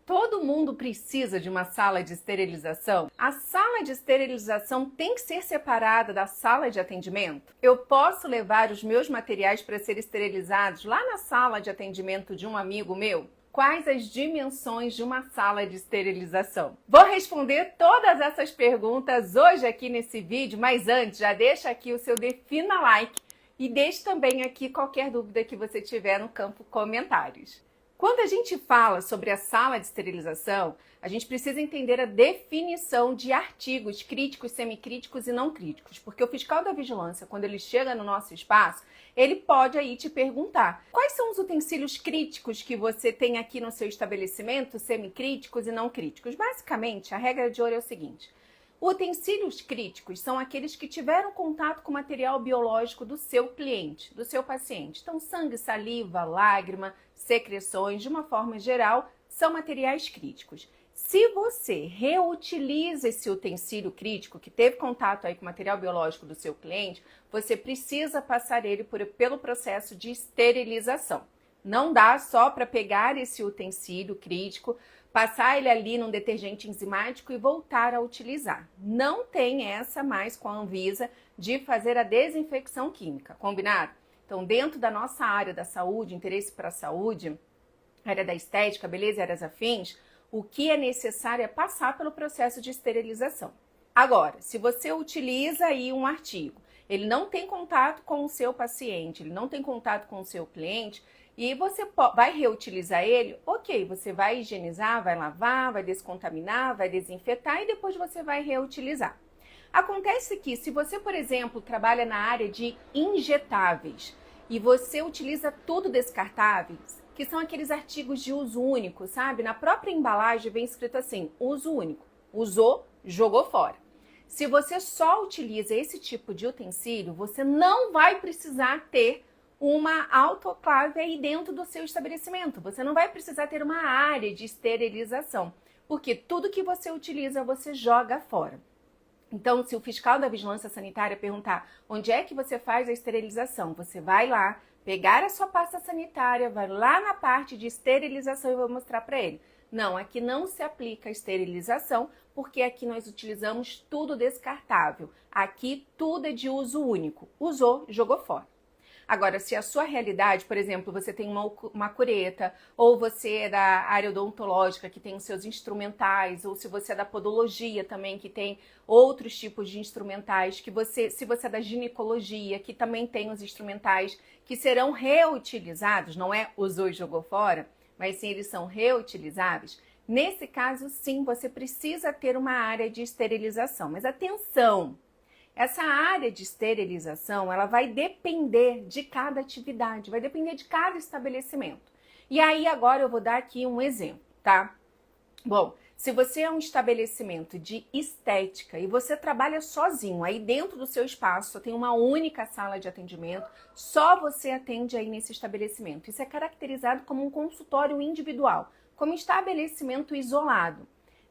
Todo mundo precisa de uma sala de esterilização? A sala de esterilização tem que ser separada da sala de atendimento? Eu posso levar os meus materiais para serem esterilizados lá na sala de atendimento de um amigo meu? Quais as dimensões de uma sala de esterilização? Vou responder todas essas perguntas hoje aqui nesse vídeo, mas antes, já deixa aqui o seu defina like e deixe também aqui qualquer dúvida que você tiver no campo comentários. Quando a gente fala sobre a sala de esterilização, a gente precisa entender a definição de artigos críticos, semicríticos e não críticos, porque o fiscal da vigilância, quando ele chega no nosso espaço, ele pode aí te perguntar: quais são os utensílios críticos que você tem aqui no seu estabelecimento, semicríticos e não críticos? Basicamente, a regra de ouro é o seguinte: utensílios críticos são aqueles que tiveram contato com o material biológico do seu cliente, do seu paciente. Então, sangue, saliva, lágrima, secreções, de uma forma geral, são materiais críticos. Se você reutiliza esse utensílio crítico que teve contato aí com o material biológico do seu cliente, você precisa passar ele pelo processo de esterilização. Não dá só para pegar esse utensílio crítico, passar ele ali num detergente enzimático e voltar a utilizar. Não tem essa mais com a Anvisa de fazer a desinfecção química, combinado? Então, dentro da nossa área da saúde, interesse para a saúde, área da estética, beleza e áreas afins, o que é necessário é passar pelo processo de esterilização. Agora, se você utiliza aí um artigo, ele não tem contato com o seu paciente, ele não tem contato com o seu cliente, e você vai reutilizar ele, ok, você vai higienizar, vai lavar, vai descontaminar, vai desinfetar e depois você vai reutilizar. Acontece que se você, por exemplo, trabalha na área de injetáveis e você utiliza tudo descartáveis, que são aqueles artigos de uso único, sabe? Na própria embalagem vem escrito assim, uso único. Usou, jogou fora. Se você só utiliza esse tipo de utensílio, você não vai precisar ter uma autoclave aí dentro do seu estabelecimento. Você não vai precisar ter uma área de esterilização, porque tudo que você utiliza, você joga fora. Então, se o fiscal da vigilância sanitária perguntar onde é que você faz a esterilização, você vai lá, pegar a sua pasta sanitária, vai lá na parte de esterilização e vai mostrar para ele. Não, aqui não se aplica a esterilização, porque aqui nós utilizamos tudo descartável. Aqui tudo é de uso único. Usou, jogou fora. Agora, se a sua realidade, por exemplo, você tem uma cureta, ou você é da área odontológica que tem os seus instrumentais, ou se você é da podologia também que tem outros tipos de instrumentais, se você é da ginecologia que também tem os instrumentais que serão reutilizados, não é usou e jogou fora, mas sim eles são reutilizáveis. Nesse caso, sim, você precisa ter uma área de esterilização. Mas atenção! Essa área de esterilização, ela vai depender de cada atividade, vai depender de cada estabelecimento. E aí agora eu vou dar aqui um exemplo, tá? Bom, se você é um estabelecimento de estética e você trabalha sozinho, aí dentro do seu espaço só tem uma única sala de atendimento, só você atende aí nesse estabelecimento. Isso é caracterizado como um consultório individual, como estabelecimento isolado.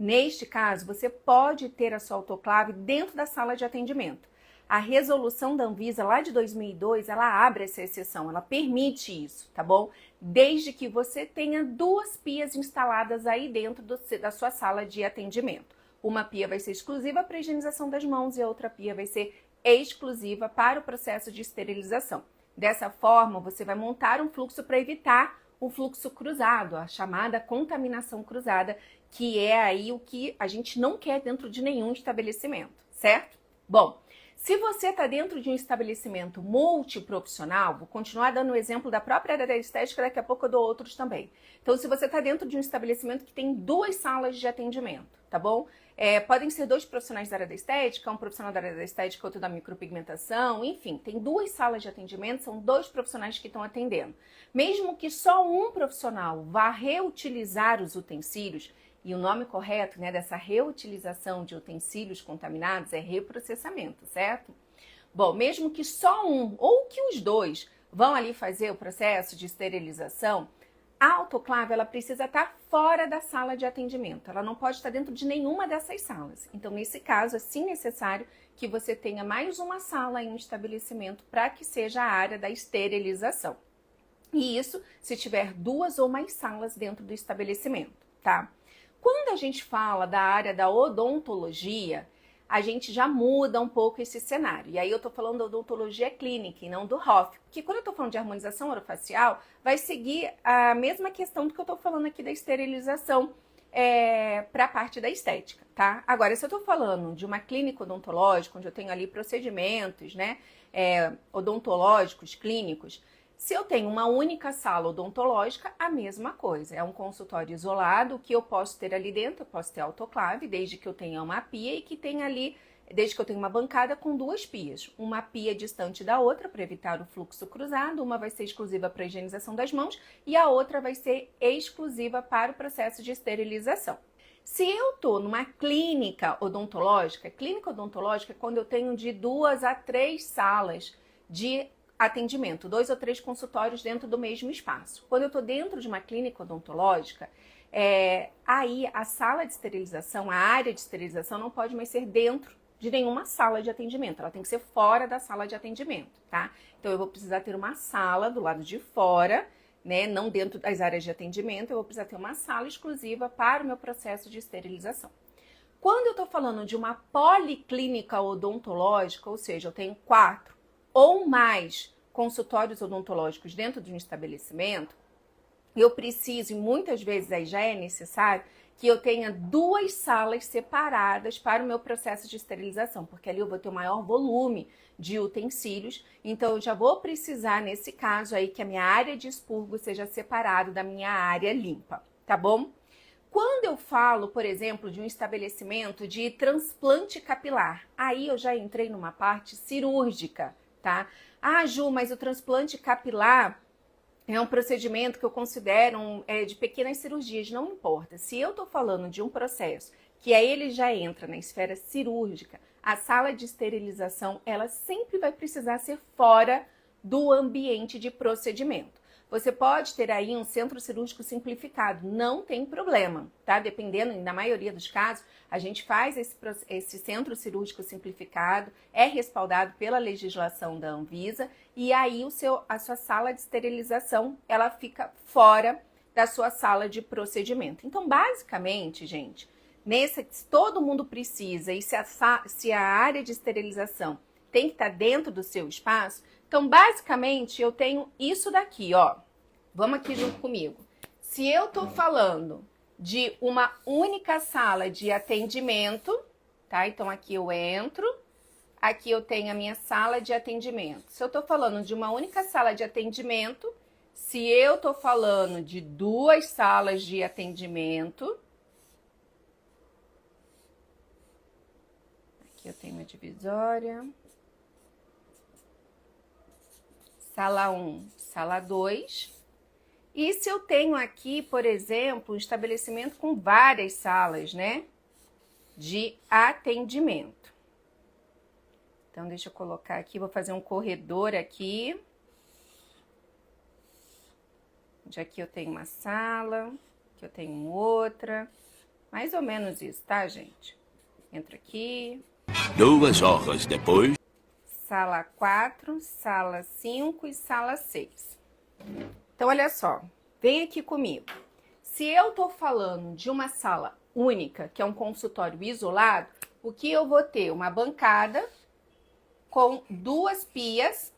Neste caso, você pode ter a sua autoclave dentro da sala de atendimento. A resolução da Anvisa lá de 2002, ela abre essa exceção, ela permite isso, tá bom? Desde que você tenha 2 pias instaladas aí dentro da sua sala de atendimento. Uma pia vai ser exclusiva para a higienização das mãos e a outra pia vai ser exclusiva para o processo de esterilização. Dessa forma, você vai montar um fluxo para evitar o fluxo cruzado, a chamada contaminação cruzada, que é aí o que a gente não quer dentro de nenhum estabelecimento, certo? Bom, se você está dentro de um estabelecimento multiprofissional, vou continuar dando o exemplo da própria área da estética, daqui a pouco eu dou outros também. Então, se você está dentro de um estabelecimento que tem 2 salas de atendimento, tá bom? Podem ser 2 profissionais da área da estética, um profissional da área da estética, outro da micropigmentação, enfim, tem 2 salas de atendimento, são 2 profissionais que estão atendendo. Mesmo que só um profissional vá reutilizar os utensílios, e o nome correto, né, dessa reutilização de utensílios contaminados é reprocessamento, certo? Bom, mesmo que só um ou que os 2 vão ali fazer o processo de esterilização, a autoclave ela precisa estar fora da sala de atendimento, ela não pode estar dentro de nenhuma dessas salas. Então, nesse caso, é sim necessário que você tenha mais uma sala em um estabelecimento para que seja a área da esterilização. E isso se tiver 2 ou mais salas dentro do estabelecimento, tá? Quando a gente fala da área da odontologia, a gente já muda um pouco esse cenário. E aí eu tô falando da odontologia clínica e não do HOF. Porque quando eu tô falando de harmonização orofacial, vai seguir a mesma questão do que eu tô falando aqui da esterilização para a parte da estética, tá? Agora, se eu tô falando de uma clínica odontológica, onde eu tenho ali procedimentos, né, odontológicos, clínicos, se eu tenho uma única sala odontológica, a mesma coisa. É um consultório isolado, o que eu posso ter ali dentro, eu posso ter autoclave, desde que eu tenha uma pia e que tenha ali, desde que eu tenha uma bancada com duas pias. Uma pia distante da outra para evitar o fluxo cruzado, uma vai ser exclusiva para a higienização das mãos e a outra vai ser exclusiva para o processo de esterilização. Se eu estou numa clínica odontológica é quando eu tenho de 2 a 3 salas de atendimento, 2 ou 3 consultórios dentro do mesmo espaço. Quando eu estou dentro de uma clínica odontológica, aí a sala de esterilização, a área de esterilização não pode mais ser dentro de nenhuma sala de atendimento, ela tem que ser fora da sala de atendimento, tá? Então eu vou precisar ter uma sala do lado de fora, né, não dentro das áreas de atendimento, eu vou precisar ter uma sala exclusiva para o meu processo de esterilização. Quando eu estou falando de uma policlínica odontológica, ou seja, eu tenho 4 ou mais consultórios odontológicos dentro de um estabelecimento, eu preciso, e muitas vezes aí já é necessário, que eu tenha 2 salas separadas para o meu processo de esterilização, porque ali eu vou ter um maior volume de utensílios, então eu já vou precisar, nesse caso aí, que a minha área de expurgo seja separada da minha área limpa, tá bom? Quando eu falo, por exemplo, de um estabelecimento de transplante capilar, aí eu já entrei numa parte cirúrgica, tá? Ah, Ju, mas o transplante capilar é um procedimento que eu considero de pequenas cirurgias, não importa. Se eu estou falando de um processo que aí ele já entra na esfera cirúrgica, a sala de esterilização, ela sempre vai precisar ser fora do ambiente de procedimento. Você pode ter aí um centro cirúrgico simplificado, não tem problema, tá? Dependendo, na maioria dos casos, a gente faz esse centro cirúrgico simplificado, é respaldado pela legislação da Anvisa, e aí a sua sala de esterilização, ela fica fora da sua sala de procedimento. Então, basicamente, gente, se todo mundo precisa e se a área de esterilização tem que estar dentro do seu espaço, então, basicamente, eu tenho isso daqui, ó. Vamos aqui junto comigo. Se eu tô falando de uma única sala de atendimento, tá? Então, aqui eu entro, aqui eu tenho a minha sala de atendimento. Se eu tô falando de uma única sala de atendimento, se eu tô falando de 2 salas de atendimento, aqui eu tenho uma divisória. Sala 1, sala 2. E se eu tenho aqui, por exemplo, um estabelecimento com várias salas, né, de atendimento. Então, deixa eu colocar aqui, vou fazer um corredor aqui. Onde aqui eu tenho uma sala, aqui eu tenho outra. Mais ou menos isso, tá, gente? Entra aqui. 2 horas depois. Sala 4, sala 5 e sala 6. Então, olha só, vem aqui comigo. Se eu tô falando de uma sala única, que é um consultório isolado, o que eu vou ter? Uma bancada com 2 pias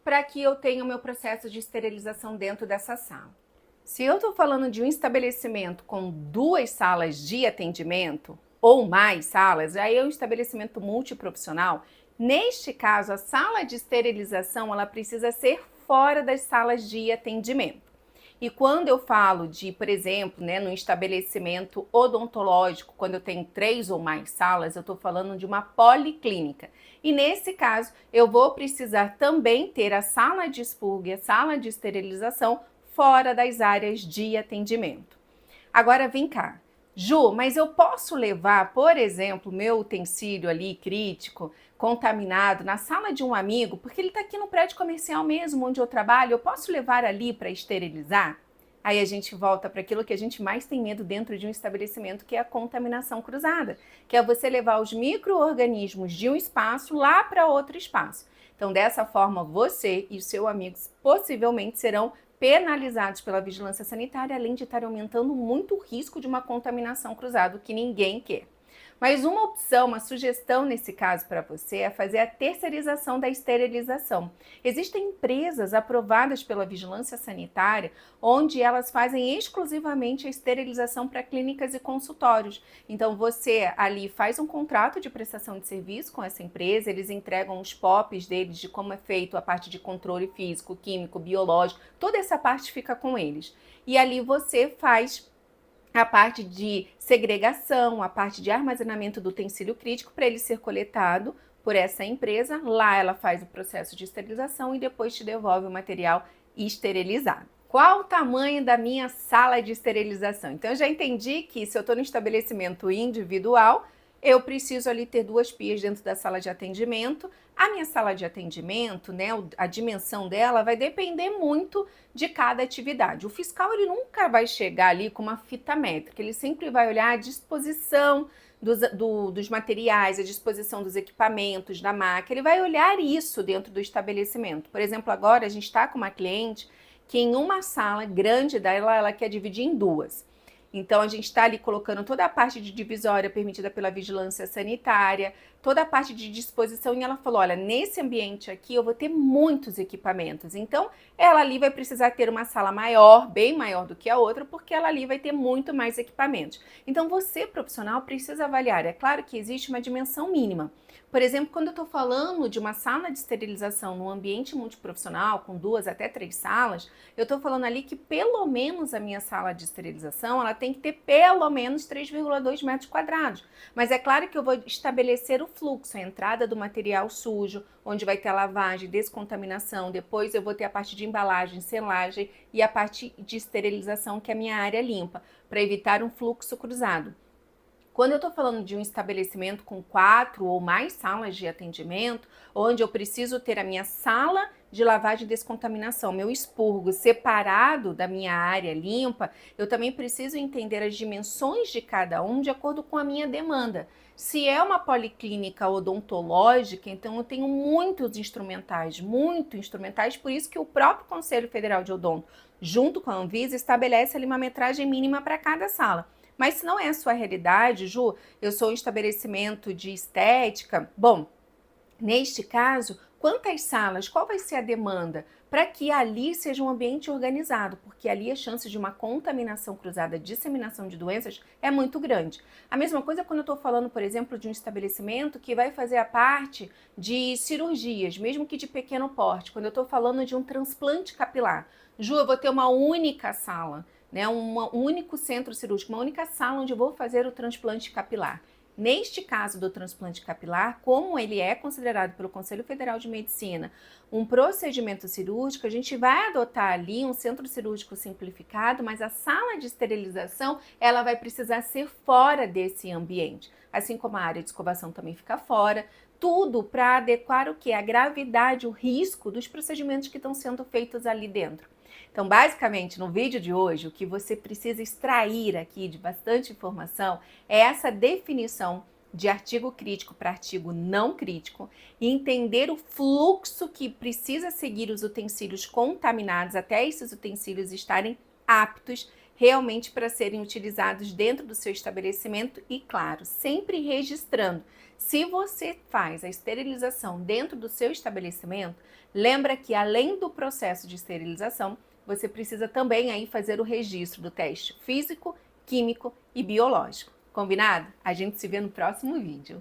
para que eu tenha o meu processo de esterilização dentro dessa sala. Se eu tô falando de um estabelecimento com 2 salas de atendimento, ou mais salas, aí é um estabelecimento multiprofissional. Neste caso, a sala de esterilização, ela precisa ser fora das salas de atendimento. E quando eu falo de, por exemplo, né, no estabelecimento odontológico, quando eu tenho 3 ou mais salas, eu estou falando de uma policlínica. E nesse caso, eu vou precisar também ter a sala de expurgo e a sala de esterilização fora das áreas de atendimento. Agora, vem cá. Ju, mas eu posso levar, por exemplo, meu utensílio ali crítico, contaminado, na sala de um amigo, porque ele está aqui no prédio comercial mesmo, onde eu trabalho, eu posso levar ali para esterilizar? Aí a gente volta para aquilo que a gente mais tem medo dentro de um estabelecimento, que é a contaminação cruzada, que é você levar os micro-organismos de um espaço lá para outro espaço. Então, dessa forma, você e os seus amigos possivelmente serão penalizados pela vigilância sanitária, além de estar aumentando muito o risco de uma contaminação cruzada, que ninguém quer. Mas uma opção, uma sugestão nesse caso para você é fazer a terceirização da esterilização. Existem empresas aprovadas pela vigilância sanitária onde elas fazem exclusivamente a esterilização para clínicas e consultórios. Então você ali faz um contrato de prestação de serviço com essa empresa, eles entregam os POPs deles de como é feito a parte de controle físico, químico, biológico, toda essa parte fica com eles. E ali você faz a parte de segregação, a parte de armazenamento do utensílio crítico para ele ser coletado por essa empresa. Lá ela faz o processo de esterilização e depois te devolve o material esterilizado. Qual o tamanho da minha sala de esterilização? Então eu já entendi que se eu estou no estabelecimento individual, eu preciso ali ter 2 pias dentro da sala de atendimento. A minha sala de atendimento, né, a dimensão dela vai depender muito de cada atividade. O fiscal ele nunca vai chegar ali com uma fita métrica, ele sempre vai olhar a disposição dos materiais, a disposição dos equipamentos, da máquina, ele vai olhar isso dentro do estabelecimento. Por exemplo, agora a gente está com uma cliente que em uma sala grande dela, ela quer dividir em 2. Então, a gente está ali colocando toda a parte de divisória permitida pela vigilância sanitária, toda a parte de disposição, e ela falou, olha, nesse ambiente aqui eu vou ter muitos equipamentos. Então, ela ali vai precisar ter uma sala maior, bem maior do que a outra, porque ela ali vai ter muito mais equipamentos. Então, você, profissional, precisa avaliar. É claro que existe uma dimensão mínima. Por exemplo, quando eu estou falando de uma sala de esterilização num ambiente multiprofissional, com 2 até 3 salas, eu estou falando ali que pelo menos a minha sala de esterilização, ela tem que ter pelo menos 3,2 metros quadrados. Mas é claro que eu vou estabelecer o fluxo, a entrada do material sujo, onde vai ter a lavagem, descontaminação, depois eu vou ter a parte de embalagem, selagem e a parte de esterilização, que é a minha área limpa, para evitar um fluxo cruzado. Quando eu estou falando de um estabelecimento com 4 ou mais salas de atendimento, onde eu preciso ter a minha sala de lavagem e descontaminação, meu expurgo separado da minha área limpa, eu também preciso entender as dimensões de cada um de acordo com a minha demanda. Se é uma policlínica odontológica, então eu tenho muitos instrumentais, por isso que o próprio Conselho Federal de Odonto, junto com a Anvisa, estabelece ali uma metragem mínima para cada sala. Mas se não é a sua realidade, Ju, eu sou um estabelecimento de estética, bom, neste caso, quantas salas, qual vai ser a demanda? Para que ali seja um ambiente organizado, porque ali a chance de uma contaminação cruzada, disseminação de doenças é muito grande. A mesma coisa quando eu estou falando, por exemplo, de um estabelecimento que vai fazer a parte de cirurgias, mesmo que de pequeno porte, quando eu estou falando de um transplante capilar. Ju, eu vou ter uma única sala, né, um único centro cirúrgico, uma única sala onde eu vou fazer o transplante capilar. Neste caso do transplante capilar, como ele é considerado pelo Conselho Federal de Medicina um procedimento cirúrgico, a gente vai adotar ali um centro cirúrgico simplificado, mas a sala de esterilização ela vai precisar ser fora desse ambiente, assim como a área de escovação também fica fora, tudo para adequar o que? A gravidade, o risco dos procedimentos que estão sendo feitos ali dentro. Então, basicamente, no vídeo de hoje, o que você precisa extrair aqui de bastante informação é essa definição de artigo crítico para artigo não crítico e entender o fluxo que precisa seguir os utensílios contaminados até esses utensílios estarem aptos realmente para serem utilizados dentro do seu estabelecimento e, claro, sempre registrando. Se você faz a esterilização dentro do seu estabelecimento, lembra que além do processo de esterilização, você precisa também aí fazer o registro do teste físico, químico e biológico. Combinado? A gente se vê no próximo vídeo.